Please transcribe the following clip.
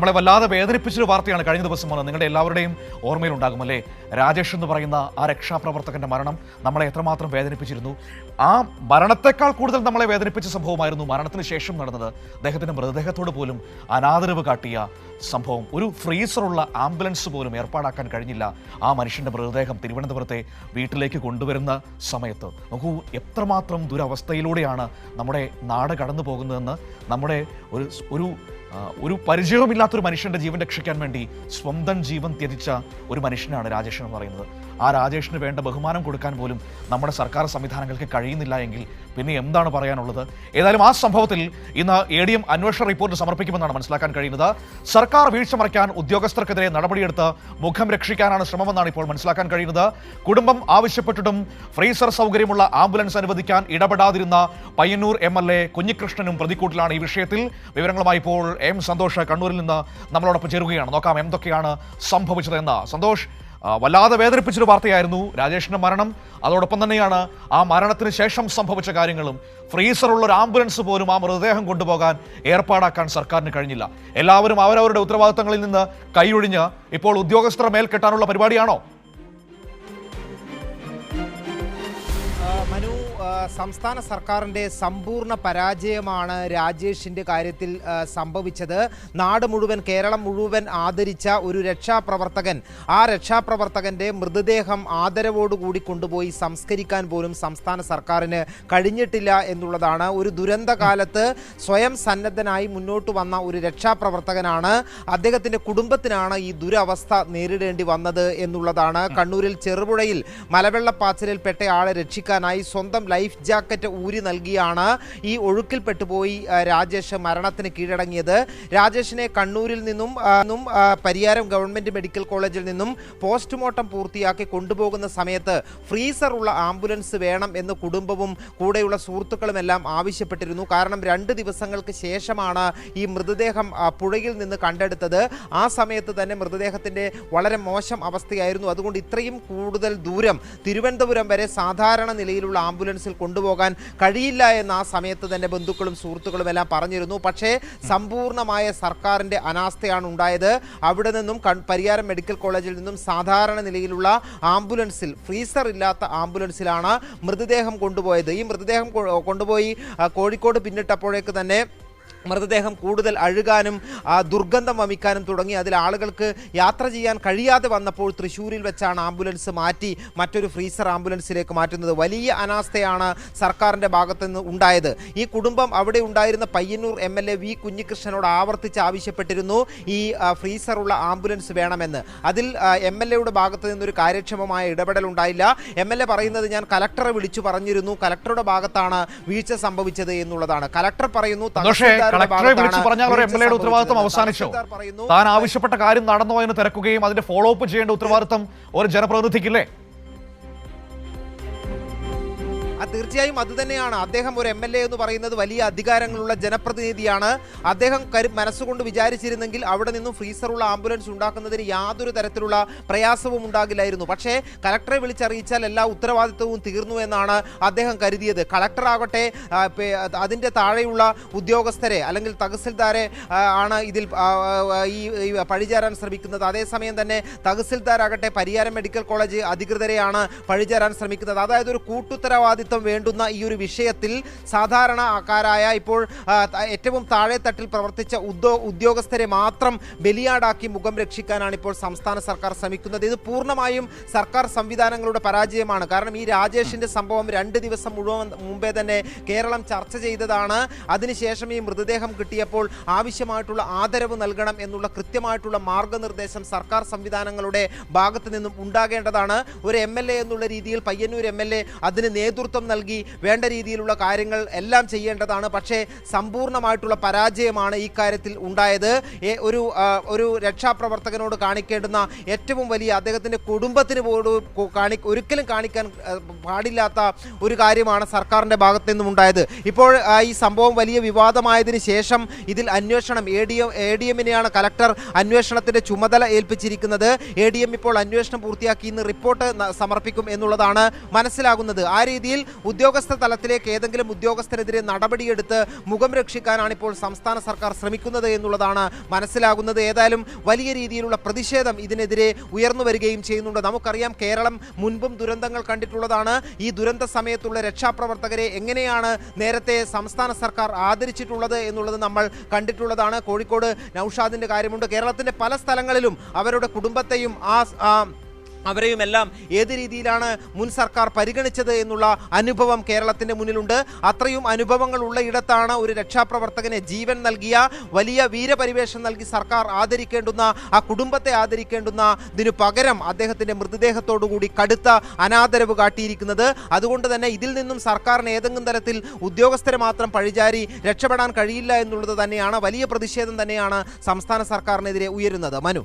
നമ്മളെ വല്ലാതെ വേദനിപ്പിച്ചൊരു വാർത്തയാണ് കഴിഞ്ഞ ദിവസം വന്നത്. നിങ്ങളുടെ എല്ലാവരുടെയും ഓർമ്മയിലുണ്ടാകുമല്ലേ, രാജേഷ് എന്ന് പറയുന്ന ആ രക്ഷാപ്രവർത്തകന്റെ മരണം നമ്മളെ എത്രമാത്രം വേദനിപ്പിച്ചിരുന്നു. ആ മരണത്തെക്കാൾ കൂടുതൽ നമ്മളെ വേദനിപ്പിച്ച സംഭവമായിരുന്നു മരണത്തിന് ശേഷം നടന്നത്. അദ്ദേഹത്തിന്റെ മൃതദേഹത്തോട് പോലും അനാദരവ് കാട്ടിയ സംഭവം. ഒരു ഫ്രീസറുള്ള ആംബുലൻസ് പോലും ഏർപ്പാടാക്കാൻ കഴിഞ്ഞില്ല ആ മനുഷ്യന്റെ മൃതദേഹം തിരുവനന്തപുരത്തെ വീട്ടിലേക്ക് കൊണ്ടുവരുന്ന സമയത്ത്. നോക്കൂ, എത്രമാത്രം ദുരവസ്ഥയിലൂടെയാണ് നമ്മുടെ നാട് കടന്നു പോകുന്നതെന്ന്. നമ്മുടെ ഒരു പരിചയവുമില്ലാത്തൊരു മനുഷ്യന്റെ ജീവൻ രക്ഷിക്കാൻ വേണ്ടി സ്വന്തം ജീവൻ ത്യജിച്ച ഒരു മനുഷ്യനാണ് രാജേഷ് എന്ന് പറയുന്നത്. ആ രാജേഷിന് വേണ്ട ബഹുമാനം കൊടുക്കാൻ പോലും നമ്മുടെ സർക്കാർ സംവിധാനങ്ങൾക്ക് കഴിയുന്നില്ല എങ്കിൽ പിന്നെ എന്താണ് പറയാനുള്ളത്? ഏതായാലും ആ സംഭവത്തിൽ ഇന്ന് ADM അന്വേഷണ റിപ്പോർട്ട് സമർപ്പിക്കുമെന്നാണ് മനസ്സിലാക്കാൻ കഴിയുന്നത്. സർക്കാർ വീഴ്ച മറയ്ക്കാൻ ഉദ്യോഗസ്ഥർക്കെതിരെ നടപടിയെടുത്ത് മുഖം രക്ഷിക്കാനാണ് ശ്രമമെന്നാണ് ഇപ്പോൾ മനസ്സിലാക്കാൻ കഴിയുന്നത്. കുടുംബം ആവശ്യപ്പെട്ടിട്ടും ഫ്രീസർ സൗകര്യമുള്ള ആംബുലൻസ് അനുവദിക്കാൻ ഇടപെടാതിരുന്ന പയ്യന്നൂർ MLA കുഞ്ഞികൃഷ്ണനും പ്രതിക്കൂട്ടിലാണ് ഈ വിഷയത്തിൽ. വിവരങ്ങളുമായി ഇപ്പോൾ സന്തോഷ് കണ്ണൂരിൽ നിന്ന് നമ്മളോടൊപ്പം ചേരുകയാണ്. നോക്കാം എന്തൊക്കെയാണ് സംഭവിച്ചതെന്ന്. സന്തോഷ്, വല്ലാതെ വേദനിപ്പിച്ചൊരു വാർത്തയായിരുന്നു രാജേഷിന്റെ മരണം. അതോടൊപ്പം തന്നെയാണ് ആ മരണത്തിന് ശേഷം സംഭവിച്ച കാര്യങ്ങളും. ഫ്രീസറുള്ള ഒരു ആംബുലൻസ് പോലും ആ മൃതദേഹം കൊണ്ടുപോകാൻ ഏർപ്പാടാക്കാൻ സർക്കാരിന് കഴിഞ്ഞില്ല. എല്ലാവരും അവരവരുടെ ഉത്തരവാദിത്തങ്ങളിൽ നിന്ന് കൈയൊഴിഞ്ഞ് ഇപ്പോൾ ഉദ്യോഗസ്ഥരെ മേൽ കെട്ടാനുള്ള പരിപാടിയാണോ? മനു, സംസ്ഥാന സർക്കാരിൻ്റെ സമ്പൂർണ്ണ പരാജയമാണ് രാജേഷിൻ്റെ കാര്യത്തിൽ സംഭവിച്ചത്. നാട് മുഴുവൻ, കേരളം മുഴുവൻ ആദരിച്ച ഒരു രക്ഷാപ്രവർത്തകൻ, ആ രക്ഷാപ്രവർത്തകൻ്റെ മൃതദേഹം ആദരവോടുകൂടി കൊണ്ടുപോയി സംസ്കരിക്കാൻ പോലും സംസ്ഥാന സർക്കാരിന് കഴിഞ്ഞിട്ടില്ല എന്നുള്ളതാണ്. ഒരു ദുരന്തകാലത്ത് സ്വയം സന്നദ്ധനായി മുന്നോട്ട് വന്ന ഒരു രക്ഷാപ്രവർത്തകനാണ്, അദ്ദേഹത്തിൻ്റെ കുടുംബത്തിനാണ് ഈ ദുരവസ്ഥ നേരിടേണ്ടി വന്നത് എന്നുള്ളതാണ്. കണ്ണൂരിൽ ചെറുപുഴയിൽ മലവെള്ളപ്പാച്ചിലിൽ പെട്ട ആളെ രക്ഷിക്കാനായി സ്വന്തം ലൈഫ് ജാക്കറ്റ് ഊരി നൽകിയാണ് ഈ ഒഴുക്കിൽപ്പെട്ടുപോയി രാജേഷ് മരണത്തിന് കീഴടങ്ങിയത്. രാജേഷിനെ കണ്ണൂരിൽ നിന്നും പരിയാരം ഗവൺമെന്റ് മെഡിക്കൽ കോളേജിൽ നിന്നും പോസ്റ്റ്മോർട്ടം പൂർത്തിയാക്കി കൊണ്ടുപോകുന്ന സമയത്ത് ഫ്രീസർ ഉള്ള ആംബുലൻസ് വേണം എന്ന് കുടുംബവും കൂടെയുള്ള സുഹൃത്തുക്കളുമെല്ലാം ആവശ്യപ്പെട്ടിരുന്നു. കാരണം 2 ദിവസങ്ങൾക്ക് ശേഷമാണ് ഈ മൃതദേഹം പുഴയിൽ നിന്ന് കണ്ടെടുത്തത്. ആ സമയത്ത് തന്നെ മൃതദേഹത്തിന്റെ വളരെ മോശം അവസ്ഥയായിരുന്നു. അതുകൊണ്ട് ഇത്രയും കൂടുതൽ ദൂരം തിരുവനന്തപുരം വരെ സാധാരണ നിലയിലുള്ള ആംബുലൻസിൽ കൊണ്ടുപോകാൻ കഴിയില്ല എന്ന് ആ സമയത്ത് തന്നെ ബന്ധുക്കളും സുഹൃത്തുക്കളും എല്ലാം പറഞ്ഞിരുന്നു. പക്ഷേ സമ്പൂർണ്ണമായ സർക്കാരിൻ്റെ അനാസ്ഥയാണ് ഉണ്ടായത്. അവിടെ നിന്നും പരിയാരം മെഡിക്കൽ കോളേജിൽ നിന്നും സാധാരണ നിലയിലുള്ള ആംബുലൻസിൽ, ഫ്രീസർ ഇല്ലാത്ത ആംബുലൻസിലാണ് മൃതദേഹം കൊണ്ടുപോയത്. ഈ മൃതദേഹം കൊണ്ടുപോയി കോഴിക്കോട് പിന്നിട്ടപ്പോഴേക്ക് തന്നെ മൃതദേഹം കൂടുതൽ അഴുകാനും ദുർഗന്ധം വമിക്കാനും തുടങ്ങി. അതിൽ ആളുകൾക്ക് യാത്ര ചെയ്യാൻ കഴിയാതെ വന്നപ്പോൾ തൃശ്ശൂരിൽ വെച്ചാണ് ആംബുലൻസ് മാറ്റി മറ്റൊരു ഫ്രീസർ ആംബുലൻസിലേക്ക് മാറ്റുന്നത്. വലിയ അനാസ്ഥയാണ് സർക്കാരിൻ്റെ ഭാഗത്തു നിന്ന് ഉണ്ടായത്. ഈ കുടുംബം അവിടെ ഉണ്ടായിരുന്ന പയ്യന്നൂർ MLA വി കുഞ്ഞികൃഷ്ണനോട് ആവർത്തിച്ച് ആവശ്യപ്പെട്ടിരുന്നു ഈ ഫ്രീസറുള്ള ആംബുലൻസ് വേണമെന്ന്. അതിൽ MLAയുടെ ഭാഗത്തു നിന്നൊരു കാര്യക്ഷമമായ ഇടപെടൽ ഉണ്ടായില്ല. MLA പറയുന്നത്, ഞാൻ കലക്ടറെ വിളിച്ചു പറഞ്ഞിരുന്നു, കലക്ടറുടെ ഭാഗത്താണ് വീഴ്ച സംഭവിച്ചത് എന്നുള്ളതാണ്. കലക്ടർ പറയുന്നു കളക്ടറെ വിളിച്ചു പറഞ്ഞാൽ ഒരു MLAയുടെ ഉത്തരവാദിത്വം അവസാനിച്ചോ? താൻ ആവശ്യപ്പെട്ട കാര്യം നടന്നോ എന്ന് തിരക്കുകയും അതിന്റെ ഫോളോ അപ്പ് ചെയ്യേണ്ട ഉത്തരവാദിത്വം ഒരു ജനപ്രതിനിധിക്കില്ലേ? തീർച്ചയായും അതുതന്നെയാണ്. അദ്ദേഹം ഒരു MLA എന്ന് പറയുന്നത് വലിയ അധികാരങ്ങളുള്ള ജനപ്രതിനിധിയാണ്. അദ്ദേഹം മനസ്സുകൊണ്ട് വിചാരിച്ചിരുന്നെങ്കിൽ അവിടെ നിന്നും ഫ്രീസറുള്ള ആംബുലൻസ് ഉണ്ടാക്കുന്നതിന് യാതൊരു തരത്തിലുള്ള പ്രയാസവും ഉണ്ടാകില്ലായിരുന്നു. പക്ഷേ കലക്ടറെ വിളിച്ചറിയിച്ചാൽ എല്ലാ ഉത്തരവാദിത്വവും തീർന്നു എന്നാണ് അദ്ദേഹം കരുതിയത്. കളക്ടറാകട്ടെ അതിൻ്റെ താഴെയുള്ള ഉദ്യോഗസ്ഥരെ അല്ലെങ്കിൽ തഹസിൽദാരെ ആണ് ഇതിൽ ഈ പഴിചാരാൻ ശ്രമിക്കുന്നത്. അതേസമയം തന്നെ തഹസിൽദാരാകട്ടെ പരിയാരം മെഡിക്കൽ കോളേജ് അധികൃതരെയാണ് പഴിചാരാൻ ശ്രമിക്കുന്നത്. അതായത് ഒരു കൂട്ടുത്തരവാദിത്വം വേണ്ടുന്ന ഈ ഒരു വിഷയത്തിൽ സാധാരണക്കാരായ, ഇപ്പോൾ ഏറ്റവും താഴെ തട്ടിൽ പ്രവർത്തിച്ച ഉദ്യോഗസ്ഥരെ മാത്രം ബലിയാടാക്കി മുഖം രക്ഷിക്കാനാണ് ഇപ്പോൾ സംസ്ഥാന സർക്കാർ ശ്രമിക്കുന്നത്. ഇത് പൂർണ്ണമായും സർക്കാർ സംവിധാനങ്ങളുടെ പരാജയമാണ്. കാരണം ഈ രാജേഷിന്റെ സംഭവം 2 ദിവസം മുമ്പേ തന്നെ കേരളം ചർച്ച ചെയ്തതാണ്. അതിനുശേഷം ഈ മൃതദേഹം കിട്ടിയപ്പോൾ ആവശ്യമായിട്ടുള്ള ആദരവ് നൽകണം എന്നുള്ള കൃത്യമായിട്ടുള്ള മാർഗനിർദ്ദേശം സർക്കാർ സംവിധാനങ്ങളുടെ ഭാഗത്ത് നിന്നും ഉണ്ടാകേണ്ടതാണ്. ഒരു MLA എന്നുള്ള രീതിയിൽ പയ്യന്നൂർ MLA അതിന് നേതൃത്വം നൽകി വേണ്ട രീതിയിലുള്ള കാര്യങ്ങൾ എല്ലാം ചെയ്യേണ്ടതാണ്. പക്ഷേ സമ്പൂർണ്ണമായിട്ടുള്ള പരാജയമാണ് ഈ കാര്യത്തിൽ ഉണ്ടായത്. ഒരു രക്ഷാപ്രവർത്തകനോട് കാണിക്കേണ്ടുന്ന ഏറ്റവും വലിയ, അദ്ദേഹത്തിൻ്റെ കുടുംബത്തിന് ഒരിക്കലും കാണിക്കാൻ പാടില്ലാത്ത ഒരു കാര്യമാണ് സർക്കാരിൻ്റെ ഭാഗത്തു നിന്നും ഉണ്ടായത്. ഇപ്പോൾ ഈ സംഭവം വലിയ വിവാദമായതിനു ശേഷം ഇതിൽ അന്വേഷണം ADMനെയാണ് കലക്ടർ അന്വേഷണത്തിൻ്റെ ചുമതല ഏൽപ്പിച്ചിരിക്കുന്നത്. ADM ഇപ്പോൾ അന്വേഷണം പൂർത്തിയാക്കി ഇന്ന് റിപ്പോർട്ട് സമർപ്പിക്കും എന്നുള്ളതാണ് മനസ്സിലാകുന്നത്. ആ രീതിയിൽ ഉദ്യോഗസ്ഥ തലത്തിലേക്ക് ഏതെങ്കിലും ഉദ്യോഗസ്ഥരെതിരെ നടപടിയെടുത്ത് മുഖം രക്ഷിക്കാനാണ് ഇപ്പോൾ സംസ്ഥാന സർക്കാർ ശ്രമിക്കുന്നത് എന്നുള്ളതാണ് മനസ്സിലാകുന്നത്. ഏതായാലും വലിയ രീതിയിലുള്ള പ്രതിഷേധം ഇതിനെതിരെ ഉയർന്നു വരികയും ചെയ്യുന്നുണ്ട്. നമുക്കറിയാം, കേരളം മുൻപും ദുരന്തങ്ങൾ കണ്ടിട്ടുള്ളതാണ്. ഈ ദുരന്ത സമയത്തുള്ള രക്ഷാപ്രവർത്തകരെ എങ്ങനെയാണ് നേരത്തെ സംസ്ഥാന സർക്കാർ ആദരിച്ചിട്ടുള്ളത് എന്നുള്ളത് നമ്മൾ കണ്ടിട്ടുള്ളതാണ്. കോഴിക്കോട് നൌഷാദിന്റെ കാര്യമുണ്ട്. കേരളത്തിന്റെ പല സ്ഥലങ്ങളിലും അവരുടെ കുടുംബത്തെയും അവരെയും എല്ലാം ഏത് രീതിയിലാണ് മുൻ സർക്കാർ പരിഗണിച്ചത് എന്നുള്ള അനുഭവം കേരളത്തിന്റെ മുന്നിലുണ്ട്. അത്രയും അനുഭവങ്ങൾ ഉള്ള ഇടത്താണ് ഒരു രക്ഷാപ്രവർത്തകനെ ജീവൻ നൽകിയ, വലിയ വീരപരിവേഷം നൽകി സർക്കാർ ആദരിക്കേണ്ടുന്ന, ആ കുടുംബത്തെ ആദരിക്കേണ്ടുന്നതിനു പകരം അദ്ദേഹത്തിന്റെ മൃതദേഹത്തോടുകൂടി കടുത്ത അനാദരവ് കാട്ടിയിരിക്കുന്നത്. അതുകൊണ്ട് തന്നെ ഇതിൽ നിന്നും സർക്കാരിന് ഏതെങ്കിലും തരത്തിൽ ഉദ്യോഗസ്ഥരെ മാത്രം പഴിചാരി രക്ഷപ്പെടാൻ കഴിയില്ല എന്നുള്ളത് തന്നെയാണ്, വലിയ പ്രതിഷേധം തന്നെയാണ് സംസ്ഥാന സർക്കാരിനെതിരെ ഉയരുന്നത്. മനു.